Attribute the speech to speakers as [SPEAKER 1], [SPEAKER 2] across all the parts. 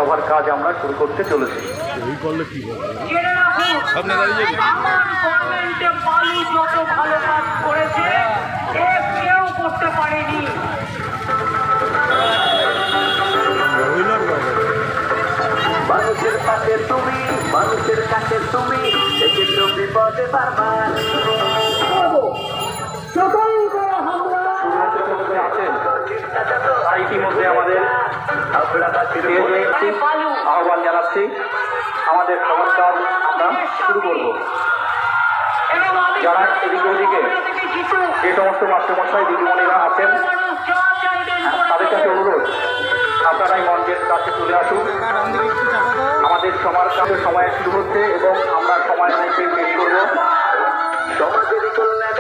[SPEAKER 1] সভার কাজ আমরা শুরু করতে চলেছি।
[SPEAKER 2] কেউ করতে পারেনি।
[SPEAKER 3] মানুষের পাশে তুমি, মানুষের কাছে তুমি, কিন্তু বিপদে বারবার
[SPEAKER 1] ইতিমধ্যে আমাদের আহ্বান জানাচ্ছি, আমাদের সবার কাজ আমরা শুরু করব। যারা এদিকে ওদিকে যে সমস্ত মাস্টারমশাই দিদিমণিরা আছেন তাদের কাছে অনুরোধ, আপনারা এই মঞ্চের কাছে চলে আসুন। আমাদের সবার কাছে সময় শুরু হচ্ছে এবং আমরা সময় অনেকটাই শেষ করব।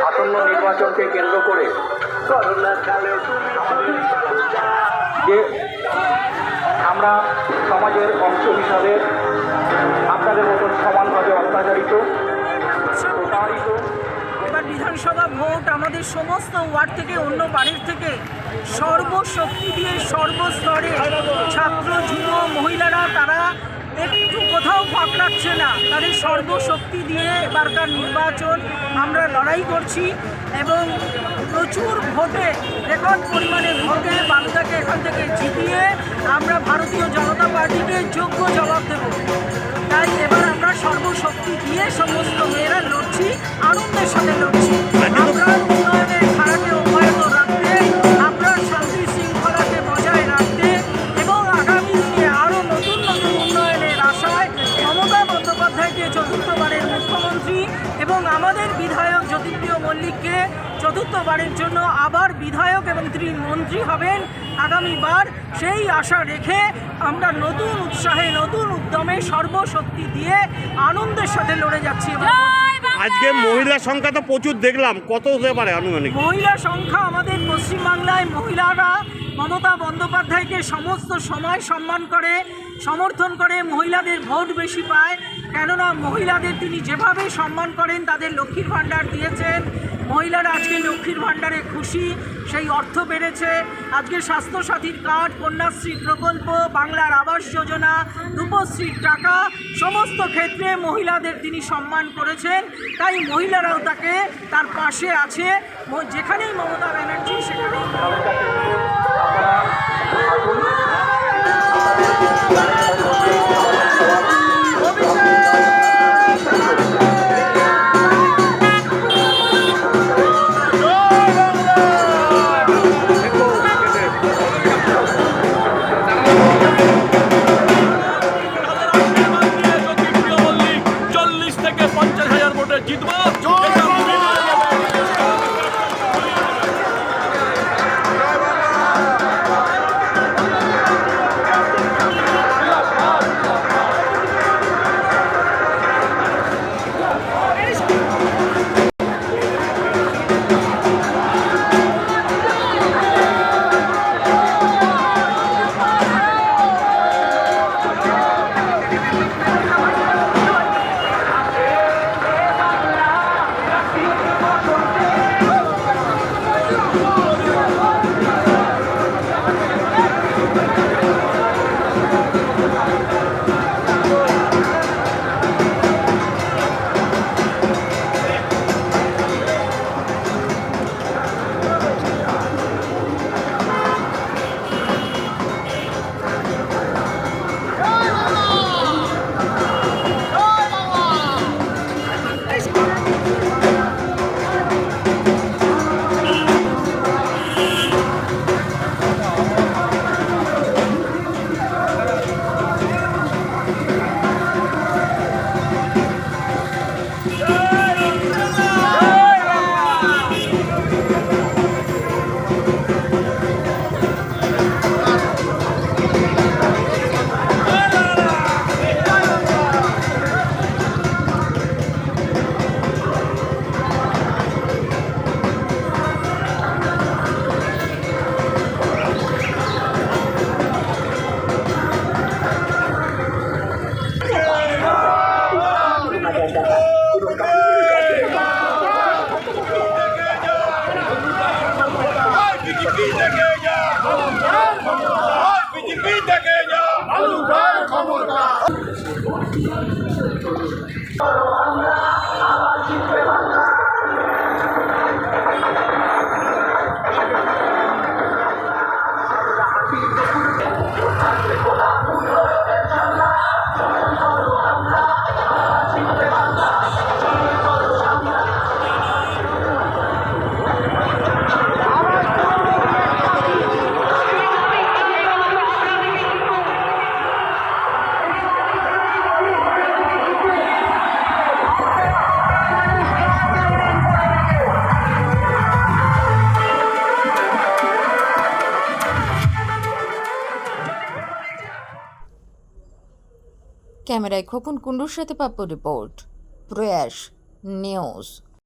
[SPEAKER 1] আসন্ন নির্বাচনকে কেন্দ্র করে যে আমরা সমাজের অংশ হিসাবে আপনাদের মতো সমানভাবে অত্যাচারিত প্রতারিত।
[SPEAKER 2] এবার বিধানসভা ভোট আমাদের সমস্ত ওয়ার্ড থেকে, অন্য বাড়ির থেকে সর্বশক্তি দিয়ে সর্বস্তরে ছাত্র, যুব, মহিলারা তারা একটু কোথাও ফাঁক রাখছে না। তাদের সর্বশক্তি দিয়ে এবারকার নির্বাচন আমরা লড়াই করছি এবং প্রচুর ভোটে, রেকর্ড পরিমাণে ভোটে বালুদাকে এখান থেকে জিতিয়ে আমরা ভারতীয় জনতা পার্টিকে যোগ্য জবাব দেব। তাই এবার আমরা সর্বশক্তি দিয়ে সমস্ত মেয়েরা লড়ছি, আনন্দের সাথে লড়ছি। আমরা উন্নয়নের ধারাকে অব্যাহত রাখতে, আমরা শান্তি শৃঙ্খলাকে বজায় রাখতে এবং আগামী দিনে আরও নতুন নতুন উন্নয়নের আশায় মমতা বন্দ্যোপাধ্যায়কে চতুর্থবারের মুখ্যমন্ত্রী এবং আমাদের বিধায়ক জ্যোতিপ্রিয় মল্লিককে চতুর্থবারের জন্য আবার বিধায়ক এবং তিনি মন্ত্রী হবেন আগামীবার, সেই আশা রেখে আমরা নতুন উৎসাহে, নতুন উদ্যমে সর্বশক্তি দিয়ে আনন্দের সাথে লড়ে যাচ্ছি।
[SPEAKER 4] আজকে মহিলা সংখ্যা তো প্রচুর দেখলাম, কত হতে পারে আনুমানিক?
[SPEAKER 2] মহিলা সংখ্যা আমাদের পশ্চিমবাংলায় মহিলারা মমতা বন্দ্যোপাধ্যায়কে সমস্ত সময় সম্মান করে, সমর্থন করে, মহিলাদের ভোট বেশি পায়। কেননা মহিলাদের তিনি যেভাবে সম্মান করেন, তাদের লক্ষ্মীর ভাণ্ডার দিয়েছেন, মহিলারা আজকে লক্ষ্মীর ভাণ্ডারে খুশি, সেই অর্থ বেড়েছে। আজকে স্বাস্থ্যসাথীর কার্ড, কন্যাশ্রী প্রকল্প, বাংলার আবাস যোজনা, রূপশ্রীর টাকা, সমস্ত ক্ষেত্রে মহিলাদের তিনি সম্মান করেছেন। তাই মহিলারাও তাকে তার পাশে আছে। যেখানেই মমতা ব্যানার্জি সেখানেই
[SPEAKER 5] बीजेपी देखेगा ক্যামেরায় খোকন কুণ্ডুর সাথে পাপ্পু রিপোর্ট প্রয়াস নিউজ।